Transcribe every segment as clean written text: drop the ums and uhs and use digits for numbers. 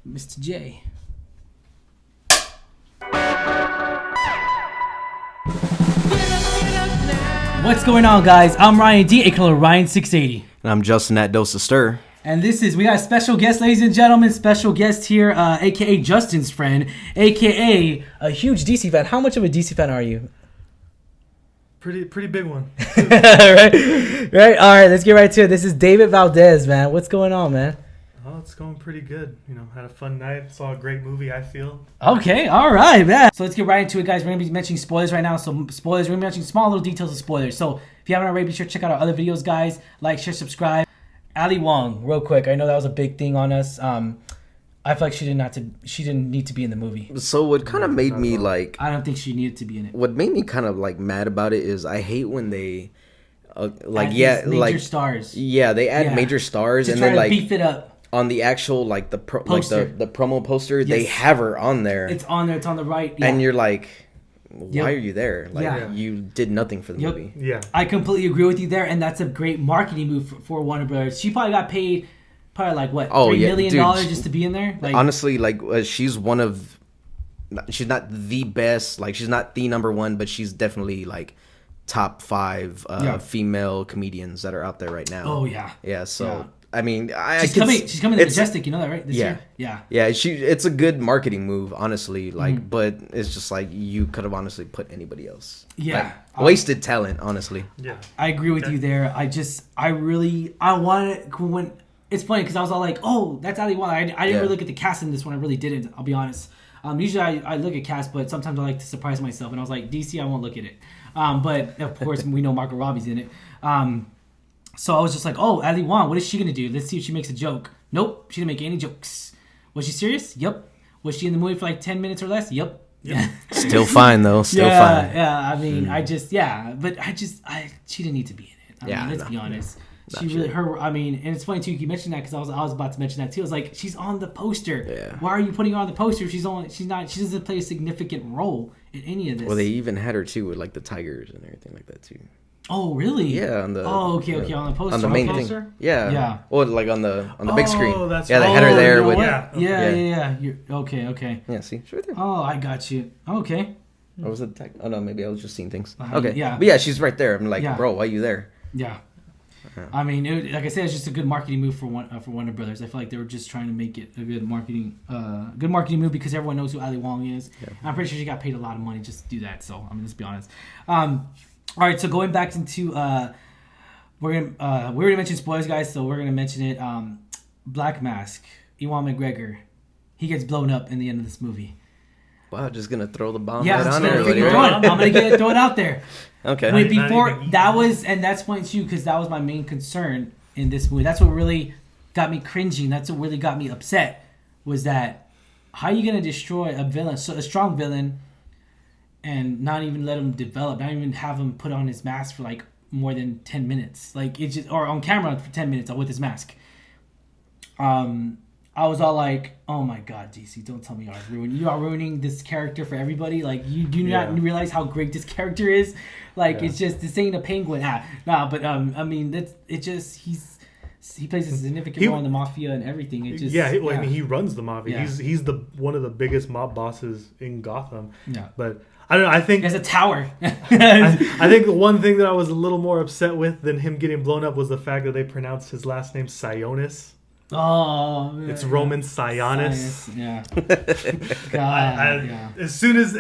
Mr. J. What's going on, guys? I'm Ryan D, aka Ryan680. And I'm Justin at Dose of Stir. And we got a special guest, ladies and gentlemen. Special guest here, aka Justin's friend, aka a huge DC fan. How much of a DC fan are you? Pretty big one. right. All right, let's get right to it. This is David Valdez, man. What's going on, man? Oh, it's going pretty good. Had a fun night. Saw a great movie, I feel. Okay, all right, man. So let's get right into it, guys. We're going to be mentioning spoilers right now. So spoilers, we're going to be mentioning small little details of spoilers. So if you haven't already, be sure to check out our other videos, guys. Like, share, subscribe. Ali Wong, real quick. I know that was a big thing on us. I feel like she didn't need to be in the movie. So what kind of made me like... I don't think she needed to be in it. What made me kind of like mad about it is I hate when they... major stars. Yeah, they add major stars Just and then like... beef it up. On the actual like the the promo poster, yes. they have her on there. It's on there. It's on the right. Yeah. And you're like, why are you there? Like you did nothing for the movie. Yeah, I completely agree with you there, and that's a great marketing move for Warner Brothers. She probably got paid, like what, $3 million just to be in there. Like, honestly, like she's one of, she's not the best. Like she's not the number one, but she's definitely like top 5 female comedians that are out there right now. Oh yeah. Yeah. So. Yeah. I mean, she's coming to Majestic, you know that, right? This year? Yeah. It's a good marketing move, honestly. Like, but it's just like you could have honestly put anybody else. Yeah, like, wasted talent, honestly. Yeah, I agree with you there. I wanted when it's funny because I was all like, oh, that's Ali Wong. I didn't really look at the cast in this one. I really didn't. I'll be honest. Usually I look at cast, but sometimes I like to surprise myself. And I was like, DC, I won't look at it. But of course, we know Margot Robbie's in it. So I was just like, oh, Ali Wong, what is she going to do? Let's see if she makes a joke. Nope, she didn't make any jokes. Was she serious? Yep. Was she in the movie for like 10 minutes or less? Yep. Still fine, though. Still fine. Yeah, I mean, she didn't need to be in it. I mean, let's be honest. And it's funny, too, you mentioned that because I was about to mention that, too. I was like, she's on the poster. Yeah. Why are you putting her on the poster if she doesn't play a significant role in any of this? Well, they even had her, too, with like the tigers and everything like that, too. Oh really? Yeah, on the. Oh okay, on the poster. On the main poster? thing. Yeah. Well, like on the big screen. Oh, that's they had her there with. Yeah. Okay. Yeah, see, she's right there. Oh, I got you. Okay. Or was it? Oh no, maybe I was just seeing things. Okay. Yeah. But yeah, she's right there. I'm like, bro, why are you there? Yeah. I mean, like I said, it's just a good marketing move for Warner Brothers. I feel like they were just trying to make it a good marketing move because everyone knows who Ali Wong is. Yeah. I'm pretty sure she got paid a lot of money just to do that. So I mean, let's be honest. All right, so going back into we already mentioned spoilers, guys, so we're gonna mention it. Black Mask, Ewan McGregor, he gets blown up in the end of this movie. Wow, just gonna throw the bomb right on there. I'm gonna throw it out there. Okay. Wait, that's point too, because that was my main concern in this movie. That's what really got me cringing. That's what really got me upset. Was that how are you gonna destroy a villain, a strong villain? And not even let him develop, not even have him put on his mask for like more than 10 minutes. Like it's just, or on camera for 10 minutes with his mask. I was all like, oh my God, DC, don't tell me you are ruining this character for everybody. Like you do not realize how great this character is. Like it's just, this ain't a penguin. But I mean, he plays a significant role in the mafia and everything. It just, I mean, he runs the mafia. Yeah. He's one of the biggest mob bosses in Gotham. Yeah. But I don't know. I think there's a tower. I think the one thing that I was a little more upset with than him getting blown up was the fact that they pronounced his last name Sionis. Oh, man. It's Roman Sionis. Yeah. God, As soon as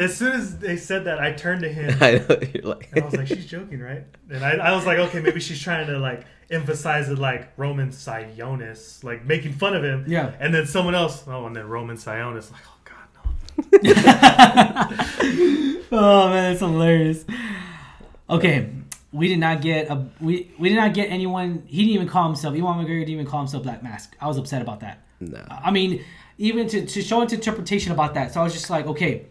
they said that, I turned to him. I know, you're like, and I was like, she's joking, right? And I was like, okay, maybe she's trying to like emphasize it, like Roman Sionis, like making fun of him. Yeah. And then someone else, and then Roman Sionis, like, oh God, no. Oh man, that's hilarious. Okay, we did not get anyone. He didn't even call himself. Ewan McGregor didn't even call himself Black Mask. I was upset about that. No. I mean, even to show an interpretation about that. So I was just like, okay,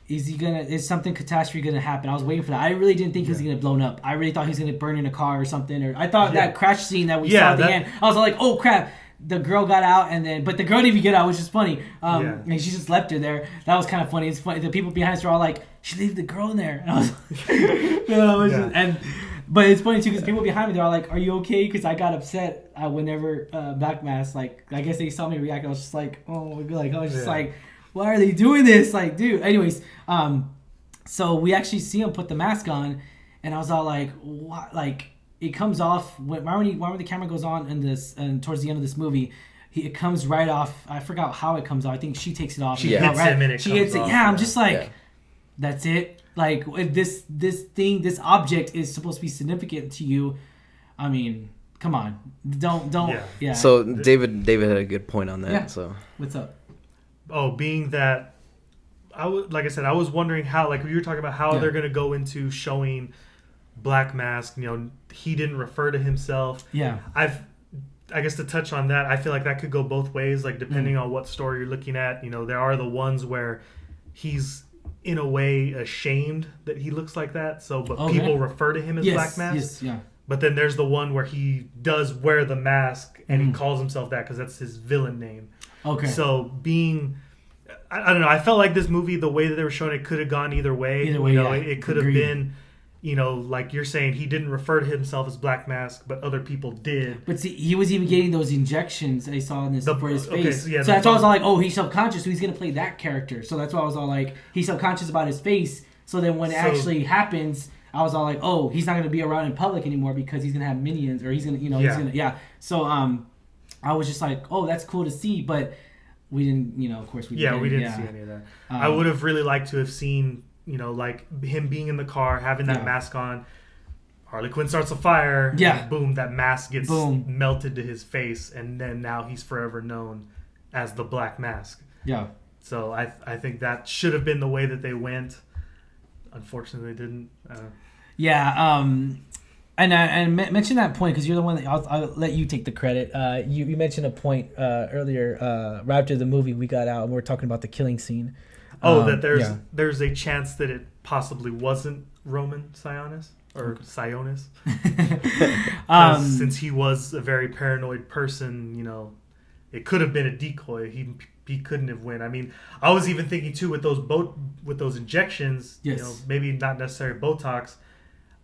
is something catastrophe gonna happen? I was waiting for that. I really didn't think he was gonna blown up. I really thought he was gonna burn in a car or something. Or I thought that crash scene that we saw at the end. I was like, oh crap. The girl got out, but the girl didn't even get out, which is funny. And she just left her there. That was kind of funny. It's funny. The people behind us were all like, "She leave the girl in there," and I was like, But it's funny too because people behind me, they're all like, "Are you okay?" Because I got upset whenever Black Mask, like, I guess they saw me react. I was just like, oh, like I was just like, why are they doing this? Like, dude. Anyways, so we actually see him put the mask on, and I was all like, what? Like, it comes off when the camera goes on in this, and towards the end of this movie. It comes right off. I forgot how it comes off. I think she takes it off. She hits him and it She comes hits it. off, Yeah, I'm just like, that's it. Like, if this object is supposed to be significant to you, I mean, come on, don't. Yeah. So David had a good point on that. Yeah. So What's up? Oh, being that I was wondering how, like, you were talking about how they're gonna go into showing Black Mask. You know, he didn't refer to himself. Yeah. I guess to touch on that, I feel like that could go both ways, like depending on what story you're looking at. You know, there are the ones where he's in a way ashamed that he looks like that, but people refer to him as Black Mask. Yes, yeah. But then there's the one where he does wear the mask and he calls himself that because that's his villain name. Okay. So I don't know. I felt like this movie, the way that they were showing it, could have gone either way. Either way, you know, yeah. it could have been. You know, like you're saying, he didn't refer to himself as Black Mask, but other people did. But see, he was even getting those injections I saw in for his face. So that's why I was all like, oh, he's subconscious, so he's going to play that character. So that's why I was all like, he's subconscious about his face. So then when it actually happens, I was all like, oh, he's not going to be around in public anymore because he's going to have minions or he's going to, he's going to, So I was just like, oh, that's cool to see. But we didn't, of course we didn't. We didn't see any of that. I would have really liked to have seen, like him being in the car, having that mask on. Harley Quinn starts a fire. Yeah. And boom, that mask gets melted to his face. And then now he's forever known as the Black Mask. Yeah. So I think that should have been the way that they went. Unfortunately, they didn't. Yeah. And mention that point because you're the one that I'll let you take the credit. You mentioned a point earlier right after the movie we got out and we were talking about the killing scene. That there's a chance that it possibly wasn't Roman Sionis or Sionis. Since he was a very paranoid person, it could have been a decoy. He couldn't have went. I mean, I was even thinking too with those injections, maybe not necessarily Botox.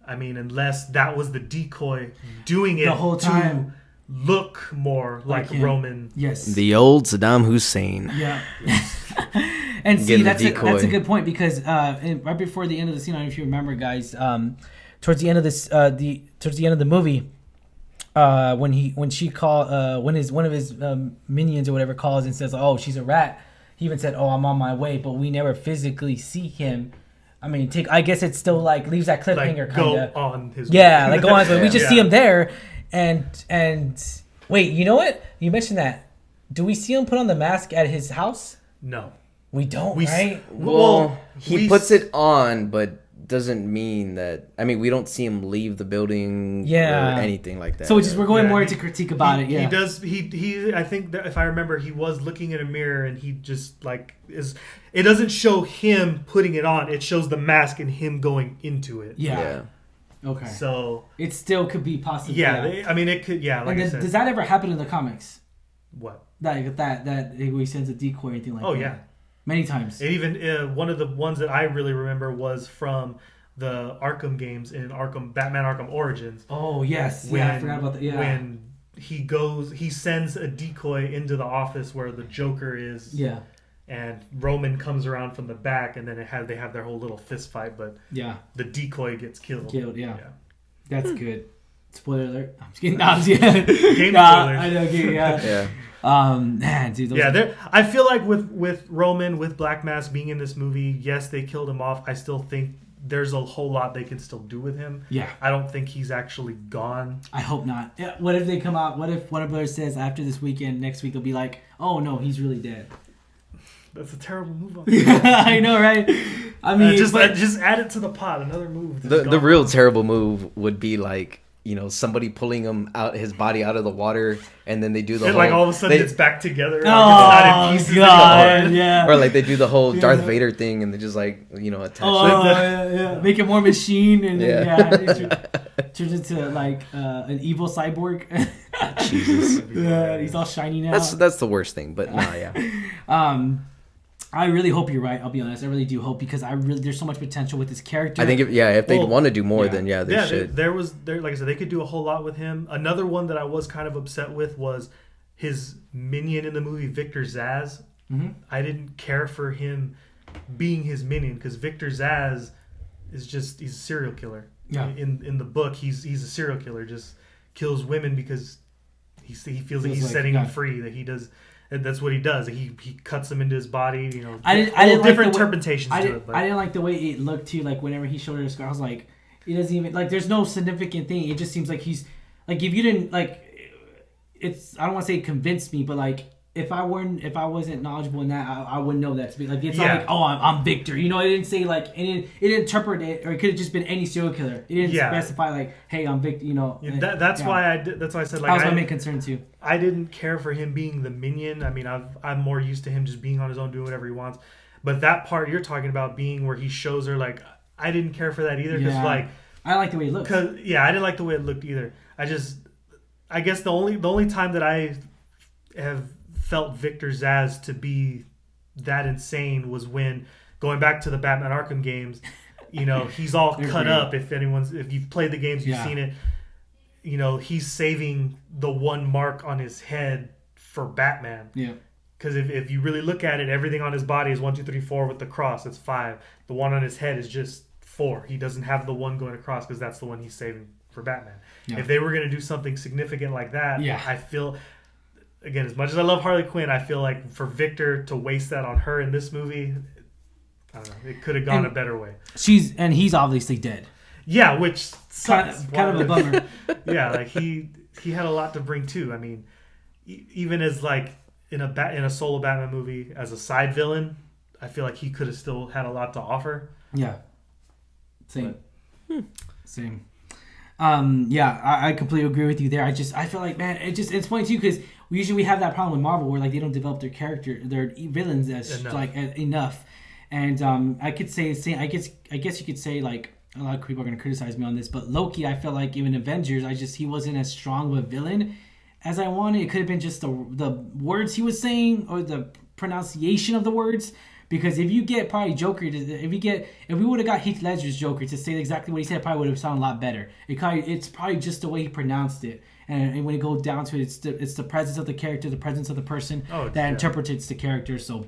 I mean, unless that was the decoy doing it the whole time to look more like Roman. Yes. The old Saddam Hussein. Yeah. And see, that's a good point because right before the end of the scene, I don't know if you remember, guys, towards the end of the movie, when one of his minions or whatever calls and says, "Oh, she's a rat," he even said, "Oh, I'm on my way," but we never physically see him. I mean, I guess it's still like leaves that cliffhanger kind of. Go on his way. Like go on his way. We just see him there, and wait, you know what? You mentioned that. Do we see him put on the mask at his house? No. We don't, right? Well, he puts it on, but doesn't mean that. I mean, we don't see him leave the building or anything like that. So we're going more into critique about it. Yeah, he does. He. I think that if I remember, he was looking in a mirror, and he just like is. It doesn't show him putting it on. It shows the mask and him going into it. Yeah. Okay. So it still could be possible. Yeah. I mean, it could. Yeah. Like I said. Does that ever happen in the comics? What? That he sends a decoy or anything like that? Oh yeah. Many times. And even one of the ones that I really remember was from the Arkham games in Batman Arkham Origins. Oh yes, I forgot about that. Yeah, when he sends a decoy into the office where the Joker is. Yeah, and Roman comes around from the back, and then they have their whole little fist fight. But the decoy gets killed. Yeah. That's good. Spoiler alert. I'm just kidding. Game spoilers. I know. Yeah. Man, dude. I feel like with Roman, with Black Mask being in this movie, yes, they killed him off. I still think there's a whole lot they can still do with him. Yeah. I don't think he's actually gone. I hope not. Yeah, what if they come out? What if Warner Brothers says after this weekend, next week they'll be like, oh no, he's really dead. That's a terrible move on I know, right? I mean, just add it to the pot. Another move. The real terrible move would be like, somebody pulling his body out of the water, and then they do the whole... like all of a sudden it's back together. Oh, God, yeah. Or like they do the whole Darth Vader thing, and they just like, attach it. Make it more machine, and then, turns into like an evil cyborg. Jesus. Yeah, he's all shiny now. That's the worst thing, but nah, yeah. I really hope you're right. I'll be honest. I really do hope because there's so much potential with this character. I think if they want to do more, then they should. There like I said, they could do a whole lot with him. Another one that I was kind of upset with was his minion in the movie, Victor Zsasz. Mm-hmm. I didn't care for him being his minion because Victor Zsasz he's a serial killer. Yeah. In the book, he's a serial killer. Just kills women because he feels like he's setting them free. That he does. That's what he does. He cuts them into his body. You know, I didn't different interpretations to it. But I didn't like the way it looked too. Like whenever he showed her the scar, I was like, it doesn't even like. There's no significant thing. It just seems like he's like if you didn't like. It's I don't want to say it convinced me, but like if I wasn't knowledgeable in that, I wouldn't know that to be like it's not like I'm Victor. You know, it didn't say like it didn't interpret it, or it could have just been any serial killer. It didn't specify like, hey, I'm Victor. You know, that's why I said like that was my main concern too. I didn't care for him being the minion. I mean, I'm more used to him just being on his own, doing whatever he wants. But that part you're talking about being where he shows her, like, I didn't care for that either because like I like the way it looked. I didn't like the way it looked either. I guess the only time that I have felt Victor Zsasz to be that insane was when going back to the Batman Arkham games. You know, he's all cut up. If you've played the games, you've seen it. You know, he's saving the one mark on his head for Batman. Yeah. Because if you really look at it, everything on his body is 1, 2, 3, 4 with the cross. It's 5. The one on his head is just 4. He doesn't have the one going across because that's the one he's saving for Batman. Yeah. If they were going to do something significant like that, I feel, again, as much as I love Harley Quinn, I feel like for Victor to waste that on her in this movie, I don't know, it could have gone a better way. He's obviously dead. Yeah, which sucks. Kind of a bummer. Yeah, like he had a lot to bring too. I mean, even as like in a solo Batman movie as a side villain, I feel like he could have still had a lot to offer. Yeah. Same. I completely agree with you there. I feel like, man, it's funny too because usually we have that problem with Marvel where like they don't develop their villains as enough. And I could say I guess you could say like a lot of people are going to criticize me on this, but Loki, I feel like even Avengers, he wasn't as strong of a villain as I wanted. It could have been just the words he was saying or the pronunciation of the words. Because if you get probably Joker, if we would have got Heath Ledger's Joker to say exactly what he said, it probably would have sounded a lot better. It's probably just the way he pronounced it, and when it goes down to it, it's the presence of the character, the presence of the person that interprets the character. So,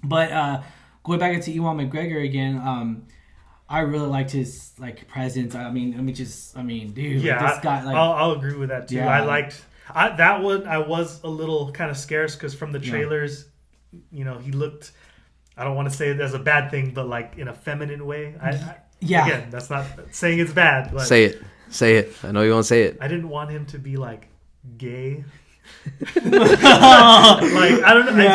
but going back into Ewan McGregor again, I really liked his like presence. Dude, this guy. Like, I'll agree with that too. Yeah. I liked that one. I was a little kind of scarce because from the trailers, you know, he looked. I don't want to say it as a bad thing, but like in a feminine way. Again, that's not saying it's bad. But say it. I know you won't say it. I didn't want him to be like gay. Like I don't know.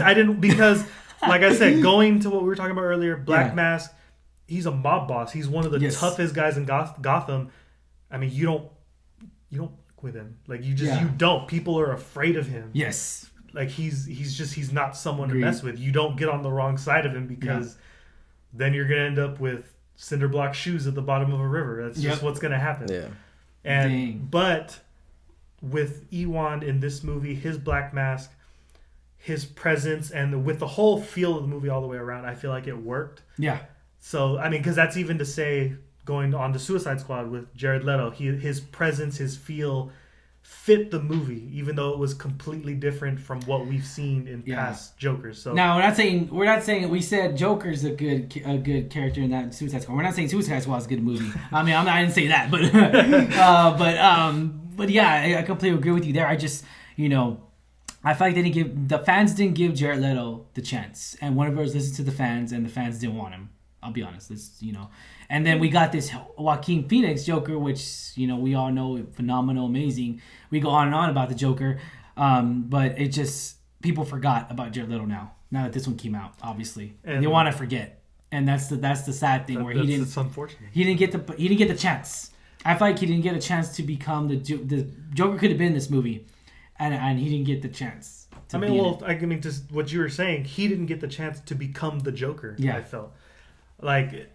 I didn't because, like I said, going to what we were talking about earlier, Black Mask. He's a mob boss. He's one of the toughest guys in Gotham. I mean, you don't fuck with him. Like you don't. People are afraid of him. Yes. Like he's not someone to mess with. You don't get on the wrong side of him because then you're gonna end up with cinder block shoes at the bottom of a river. That's just what's gonna happen. Yeah. But with Ewan in this movie, his Black Mask, his presence, and with the whole feel of the movie all the way around, I feel like it worked. Yeah. So I mean, because that's even to say going on to Suicide Squad with Jared Leto, his presence, his feel. Fit the movie, even though it was completely different from what we've seen in past Jokers. So now we're not saying we said Joker's a good character in that Suicide Squad. We're not saying Suicide Squad is a good movie. I mean, I didn't say that, but yeah, I completely agree with you there. I just I feel like the fans didn't give Jared Leto the chance, and Warner Bros. Listened to the fans, and the fans didn't want him. I'll be honest, and then we got this Joaquin Phoenix Joker, which we all know phenomenal, amazing. We go on and on about the Joker, but it just people forgot about Jared Leto now that this one came out, obviously, and they want to forget, and that's the sad thing where it's unfortunate. He didn't get the chance. I feel like he didn't get a chance to become the Joker could have been in this movie, and he didn't get the chance. Just what you were saying, he didn't get the chance to become the Joker. Yeah. I felt like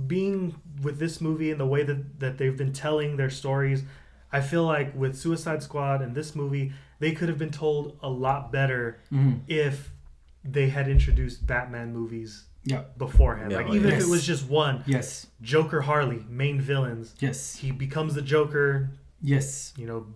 being with this movie and the way that they've been telling their stories, I feel like with Suicide Squad and this movie, they could have been told a lot better if they had introduced Batman movies beforehand. Yeah, like even if it was just one. Yes. Joker, Harley, main villains. Yes. He becomes the Joker. Yes. You know,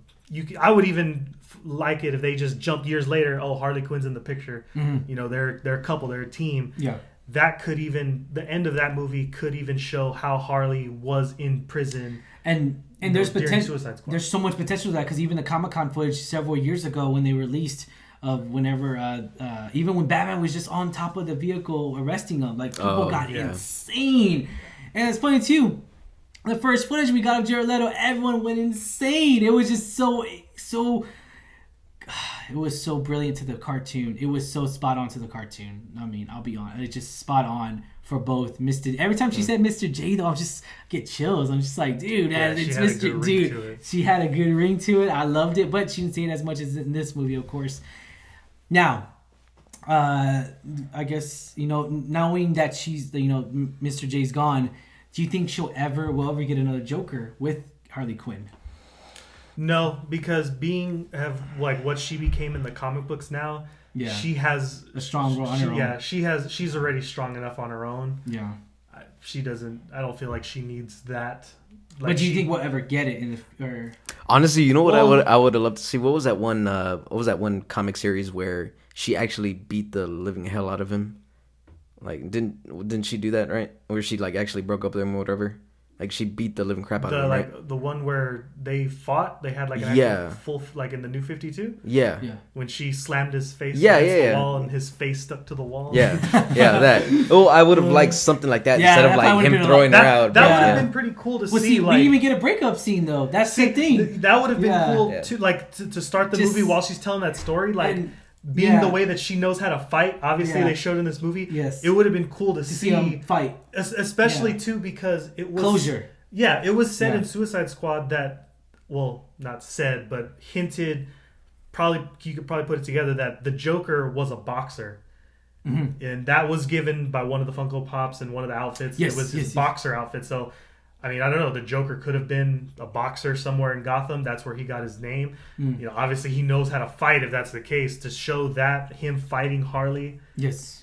I would even like it if they just jumped years later. Oh, Harley Quinn's in the picture. Mm-hmm. You know, they're a couple, they're a team. Yeah. That could even, the end of that movie could even show how Harley was in prison. And there's potential. Suicide Squad. There's so much potential to that because even the Comic-Con footage several years ago when they released of whenever, even when Batman was just on top of the vehicle arresting him, like people got insane. And it's funny too. The first footage we got of Jared Leto, everyone went insane. It was just so. It was so brilliant to the cartoon. It was so spot on to the cartoon. I mean, I'll be honest. It's just spot on for both Mr. Every time she said Mr. J, though, I just get chills. I'm just like, dude, it's Mr. Dude. She had a good ring to it. I loved it, but she didn't say it as much as in this movie, of course. Now, I guess, knowing that she's, Mr. J's gone, do you think will ever get another Joker with Harley Quinn? No, because what she became in the comic books now, she has a strong role on her own. Yeah, she's already strong enough on her own. Yeah. She doesn't, I don't feel like she needs that. Like, but do you think we'll ever get it Honestly, you know what I would have loved to see? What was that one comic series where she actually beat the living hell out of him? Like, didn't she do that, right? Where she like actually broke up with him or whatever? Like, she beat the living crap out of him, right? The one where they fought, they had like an actual full, like in the New 52? Yeah. When she slammed his face against the wall and his face stuck to the wall. Yeah, that. Oh, I would have liked something like that instead of like him throwing her out. That would have been pretty cool to see. See, we didn't even get a breakup scene, though. That's the thing. That would have been cool, too, like, to start the movie while she's telling that story, like... Being the way that she knows how to fight, obviously they showed in this movie. Yes, it would have been cool to see him fight, especially too because it was closure. Yeah, it was said in Suicide Squad that, well, not said, but hinted. You could probably put it together that the Joker was a boxer, and that was given by one of the Funko Pops and one of the outfits. It was his boxer outfit. So, I mean, I don't know. The Joker could have been a boxer somewhere in Gotham. That's where he got his name. Obviously he knows how to fight if that's the case. To show that him fighting Harley,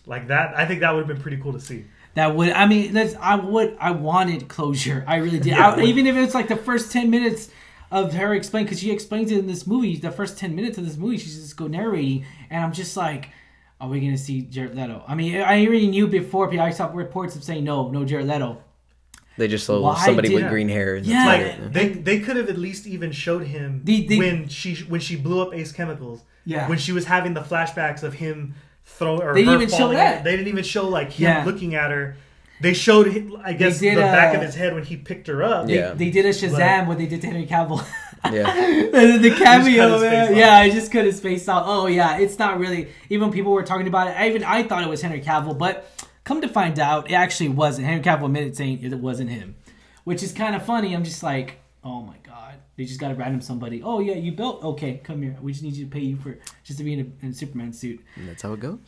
like that, I think that would have been pretty cool to see. That would, I mean, I wanted closure. I really did. Even if it's like the first 10 minutes of her explaining, because she explains it in this movie. The first 10 minutes of this movie, she's just go narrating, and I'm just like, are we gonna see Jared Leto? I mean, I already knew before. I saw reports of saying no Jared Leto. They just saw somebody with green hair. And they could have at least even showed him when she blew up Ace Chemicals. Yeah, when she was having the flashbacks of him throwing or they her didn't even falling. Show that. They didn't even show like him looking at her. They showed, I guess, the back of his head when he picked her up. They did a Shazam what they did to Henry Cavill. Yeah, the cameo, man. Yeah, I just cut his face off. Oh yeah, it's not really. Even people were talking about it. I thought it was Henry Cavill, but. Come to find out, it actually wasn't. Henry Cavill admitted saying it wasn't him, which is kind of funny. I'm just like, oh my god, they just got to random somebody. Oh yeah, you built. Okay, come here. We just need you to pay you for just to be in a Superman suit. And that's how it goes.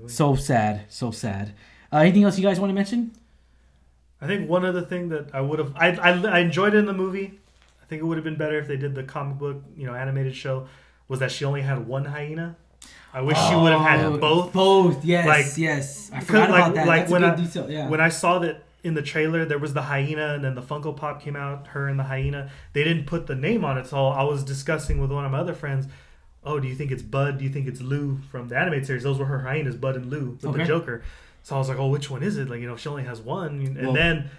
So sad, so sad. Anything else you guys want to mention? I think one other thing that I would have, I enjoyed it in the movie. I think it would have been better if they did the comic book, animated show. Was that she only had one hyena? I wish she would have had both. Both, yes, yes. I forgot about that. That's a good detail. Yeah. When I saw that in the trailer, there was the hyena, and then the Funko Pop came out, her and the hyena. They didn't put the name on it, so I was discussing with one of my other friends. Oh, do you think it's Bud? Do you think it's Lou from the animated series? Those were her hyenas, Bud and Lou, with the Joker. So I was like, oh, which one is it? Like, she only has one. And then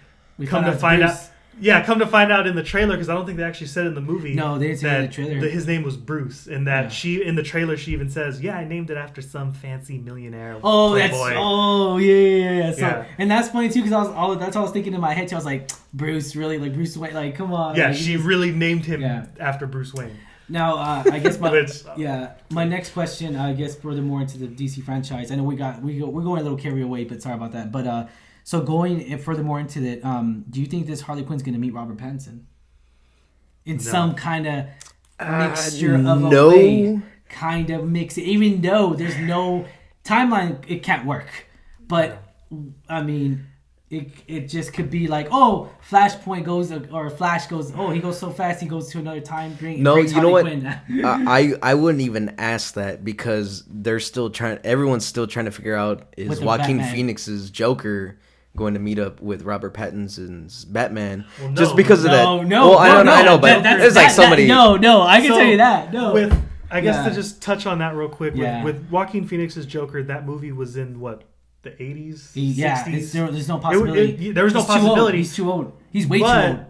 come to find out. Yeah, come to find out in the trailer, because I don't think they actually said in the movie. No, they didn't say in the trailer. His name was Bruce, and that she in the trailer she even says, "Yeah, I named it after some fancy millionaire." Oh, playboy. Yeah. So, and that's funny too, because that's what I was thinking in my head too. I was like, Bruce, really, like Bruce Wayne, like come on. Yeah, like, she really named him after Bruce Wayne. Now, I guess my next question, I guess, furthermore into the DC franchise. I know we're going a little carry away, but sorry about that. But so going furthermore into it, do you think this Harley Quinn's going to meet Robert Pattinson in some kind of mixture of a way? Kind of mix it, even though there's no timeline, it can't work. But I mean, it just could be like, oh, Flashpoint goes, or Flash goes, oh, he goes so fast, he goes to another time. No, you know what? I wouldn't even ask that because everyone's still trying to figure out, is Joaquin Phoenix's Joker going to meet up with Robert Pattinson's Batman? Well, no, just because of that. No, well, I know, but it's like somebody. No, I can tell you that. No. I guess to just touch on that real quick, with Joaquin Phoenix's Joker, that movie was in what? The 80s? Yeah, 60s? There's no possibility. There was no possibility. He's too old. He's way too old.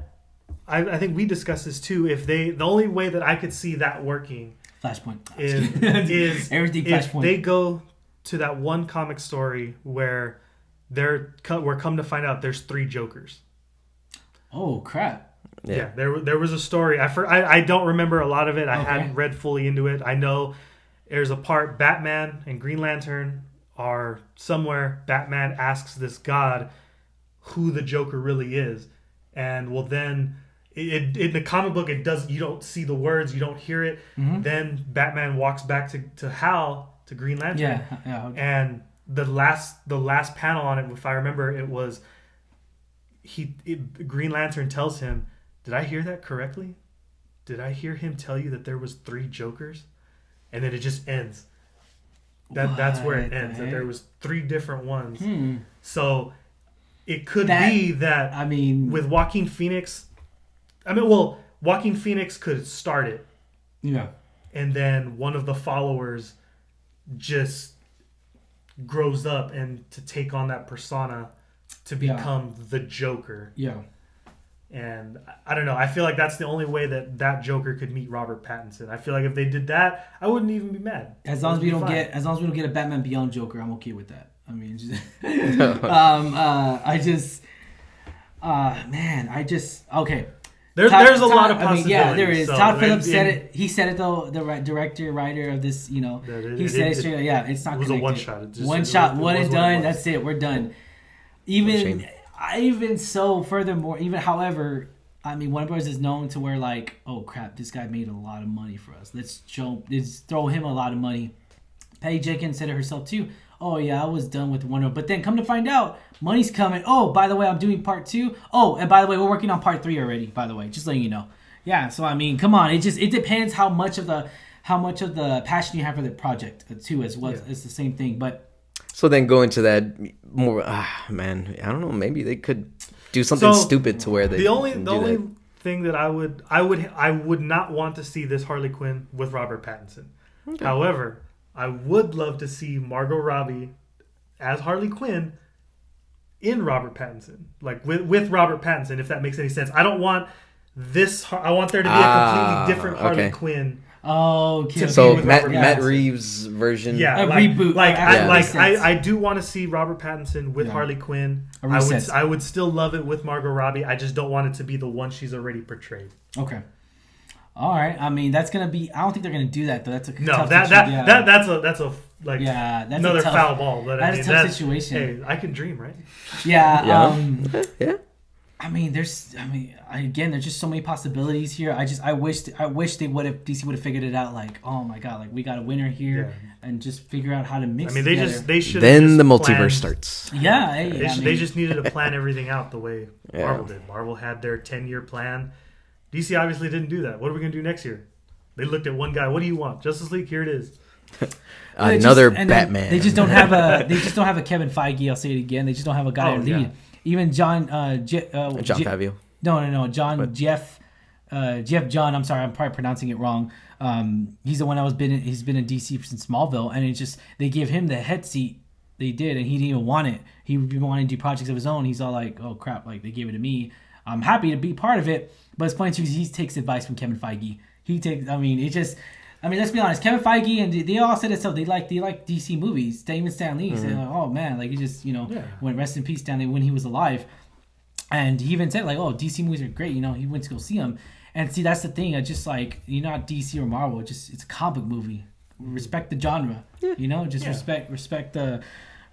I think we discussed this too. The only way that I could see that working Flashpoint is everything if Flashpoint. They go to that one comic story where we're come to find out there's 3 Jokers. Oh crap! Yeah, there was a story. I don't remember a lot of it. I hadn't read fully into it. I know there's a part Batman and Green Lantern are somewhere. Batman asks this god who the Joker really is, and then in the comic book you don't see the words, you don't hear it. Mm-hmm. Then Batman walks back to Hal, to Green Lantern, and the last panel on it, if I remember, it was Green Lantern tells him, "Did I hear that correctly? Did I hear him tell you that there was 3 Jokers?" And then it just ends. That's where it ends. That there was 3 different ones. So it could be that. I mean, with Joaquin Phoenix. Joaquin Phoenix could start it. Yeah. And then one of the followers just grows up and to take on that persona to become the Joker. Yeah. And I don't know. I feel like that's the only way that Joker could meet Robert Pattinson. I feel like if they did that, I wouldn't even be mad. As long as we don't get a Batman Beyond Joker, I'm okay with that. I mean, okay. There's a lot of possibilities. There is. Todd Phillips said it. He said it though. The director, writer of this, he said it straight. Yeah, it's not. It was connected. a one shot. One shot. One and done. That's it. We're done. However, I mean, Warner Bros. Is known to where like, oh crap, this guy made a lot of money for us. Let's throw him a lot of money. Patty Jenkins said it herself too. Oh yeah, I was done with Warner, but then come to find out, money's coming. Oh, by the way, I'm doing part 2. Oh, and by the way, we're working on part 3 already. By the way, just letting you know. Yeah, so I mean, come on, it depends how much of the passion you have for the project too, as well. Yeah. It's the same thing, but. So then going to that more, man, I don't know. Maybe they could do something stupid to where they. The only thing that I would not want to see this Harley Quinn with Robert Pattinson. Okay. However, I would love to see Margot Robbie as Harley Quinn in Robert Pattinson, like with Robert Pattinson, if that makes any sense. I don't want this. I want there to be a completely different Harley Quinn. Oh, okay. So Matt Reeves' version, reboot. I do want to see Robert Pattinson with Harley Quinn. I would still love it with Margot Robbie. I just don't want it to be the one she's already portrayed. Okay. All right. I mean, that's gonna be. I don't think they're gonna do that though. That's a tough that's another tough, foul ball. But that's a tough situation. Hey, I can dream, right? Yeah. Yeah. There's just so many possibilities here. I wish DC would have figured it out. Like, oh my god, like we got a winner here, and just figure out how to mix. I mean, they should. Then the multiverse starts. Yeah, they just needed to plan everything out the way Marvel did. Marvel had their 10-year plan. DC obviously didn't do that. What are we gonna do next year? They looked at one guy. What do you want? Justice League. Here it is. Another Batman. They just don't have a Kevin Feige. I'll say it again. They just don't have a guy to lead. Yeah. Even John Favreau. No. Jeff John. I'm sorry, I'm probably pronouncing it wrong. He's the one he's been in DC since Smallville, and it's just they give him the head seat. They did, and he didn't even want it. He wanted to do projects of his own. He's all like, "Oh crap!" Like they gave it to me. I'm happy to be part of it, but it's funny too because he takes advice from Kevin Feige. Let's be honest. Kevin Feige and they all said it so. They like DC movies. Even Stan Lee said, "Oh man, like he just went rest in peace, Stan Lee when he was alive." And he even said like, "Oh, DC movies are great." He went to go see them. And see, that's the thing. It's just like you're not DC or Marvel. It's a comic movie. Respect the genre.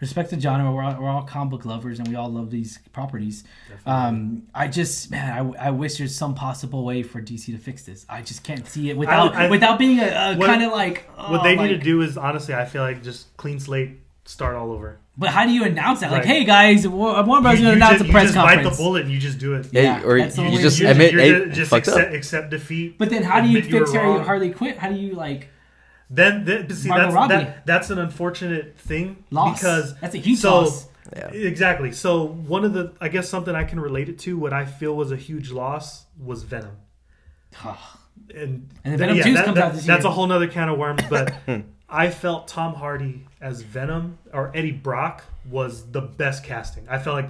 Respect the genre. We're all comic book lovers, and we all love these properties. I wish there's some possible way for DC to fix this. I just can't see it without being a kind of like. What they need to do is honestly, I feel like just clean slate, start all over. But how do you announce that? Like, hey guys, Warner Bros. Going to announce a press conference. You just bite the bullet and you just do it. Yeah, or you just admit, just accept defeat. But then how do you fix Harley Quinn? How do you like? That's an unfortunate thing. Loss. Because that's a huge loss. Yeah. Exactly. So one of the, I guess something I can relate it to, what I feel was a huge loss was Venom. and Venom 2 comes out this year. That's a whole nother can of worms, but I felt Tom Hardy as Venom or Eddie Brock was the best casting. I felt like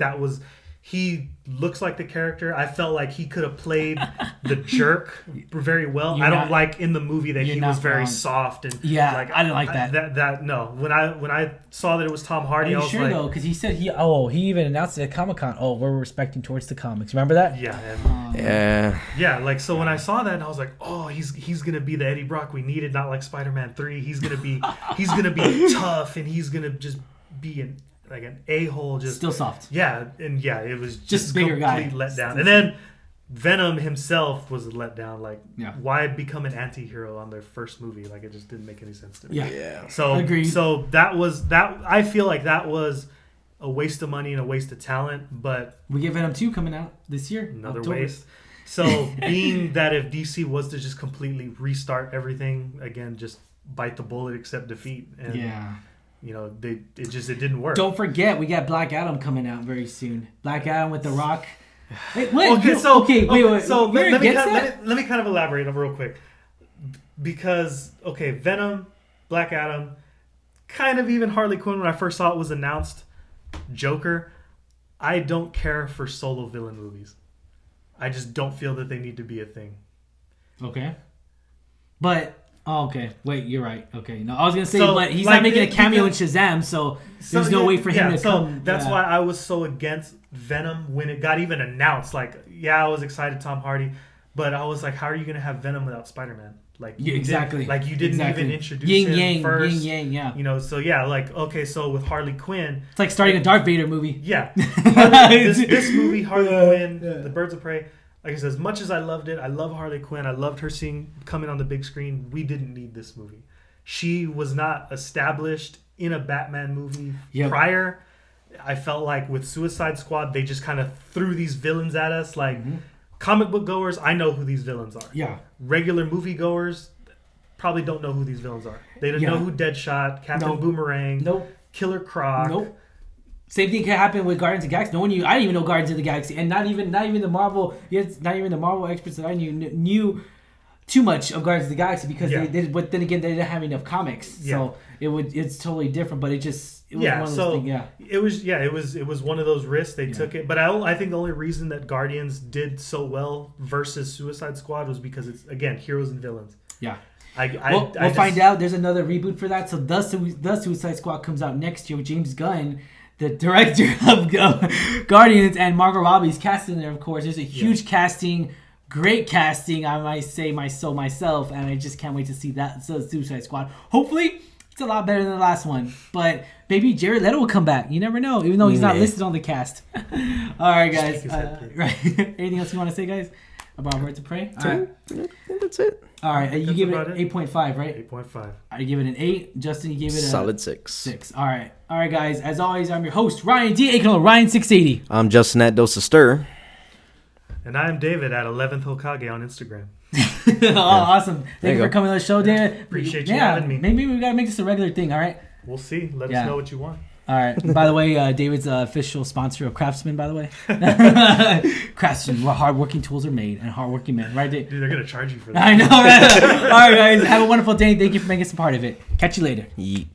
he looks like the character. I felt like he could have played the jerk very well. I don't like in the movie that he was very soft and like I didn't like that. No. When I saw that it was Tom Hardy, I was sure though, because he said he even announced it at Comic-Con. Oh, we're respecting towards the comics. Remember that? Yeah. Yeah. Like so, when I saw that, I was like, oh, he's gonna be the Eddie Brock we needed, not like Spider-Man 3. He's gonna be tough and he's gonna just be an a-hole, just still soft. Yeah, and it was just bigger complete guy. letdown. And then Venom himself was a letdown. Like, why become an anti-hero on their first movie? Like, it just didn't make any sense to me. Yeah. So agreed. So that was that. I feel like that was a waste of money and a waste of talent. But we get Venom 2 coming out this year. Another waste. So being that if DC was to just completely restart everything again, just bite the bullet, accept defeat, and it didn't work. Don't forget, we got Black Adam coming out very soon. Black Adam with The Rock. Wait, what? Wait. So let me kind of elaborate real quick. Because, Venom, Black Adam, kind of even Harley Quinn when I first saw it was announced, Joker, I don't care for solo villain movies. I just don't feel that they need to be a thing. Okay. But... Oh, okay. Wait, you're right. Okay. No, I was going to say, but he's not making a cameo in Shazam, so there's no way for him to come. That's why I was so against Venom when it got even announced. Like, I was excited, Tom Hardy, but I was like, how are you going to have Venom without Spider-Man? Like, you didn't even introduce him first. Yin Yang, so with Harley Quinn. It's like starting a Darth Vader movie. Yeah. This movie, Harley Quinn, The Birds of Prey. Like I said, as much as I loved it, I love Harley Quinn. I loved her coming on the big screen. We didn't need this movie. She was not established in a Batman movie prior. I felt like with Suicide Squad, they just kind of threw these villains at us. Like comic book goers, I know who these villains are. Yeah. Regular movie goers probably don't know who these villains are. They don't know who Deadshot, Captain Boomerang, Killer Croc. Same thing can happen with Guardians of the Galaxy. I didn't even know Guardians of the Galaxy, and not even the Marvel. Not even the Marvel experts that I knew too much of Guardians of the Galaxy because they. But then again, they didn't have enough comics, so it's totally different. But it was one of those things. It was one of those risks they took it. But I think the only reason that Guardians did so well versus Suicide Squad was because it's again heroes and villains. Yeah. We'll find out. There's another reboot for that. So the Suicide Squad comes out next year with James Gunn, the director of Guardians, and Margot Robbie's casting there, of course. There's a huge casting, great casting, I might say myself, and I just can't wait to see that Suicide Squad. Hopefully, it's a lot better than the last one, but maybe Jared Leto will come back. You never know, even though he's not listed on the cast. All right, guys. Anything else you want to say, guys, about Birds of Prey? All right. That's it. All right, you give it 8.5, right? 8.5. I give it an 8. Justin, you gave it a solid 6. 6. All right, guys. As always, I'm your host, Ryan D. Aikano, Ryan680. I'm Justin at Dose of Stir. And I'm David at 11th Hokage on Instagram. Awesome. Thank you for coming on the show, David. Appreciate you having me. Maybe we got to make this a regular thing, all right? We'll see. Let us know what you want. All right. By the way, David's official sponsor of Craftsman, by the way. Craftsman, where hardworking tools are made and hardworking men. Right, Dave? Dude, they're going to charge you for that. I know, right? All right, guys. Have a wonderful day. Thank you for making us a part of it. Catch you later. Yeet.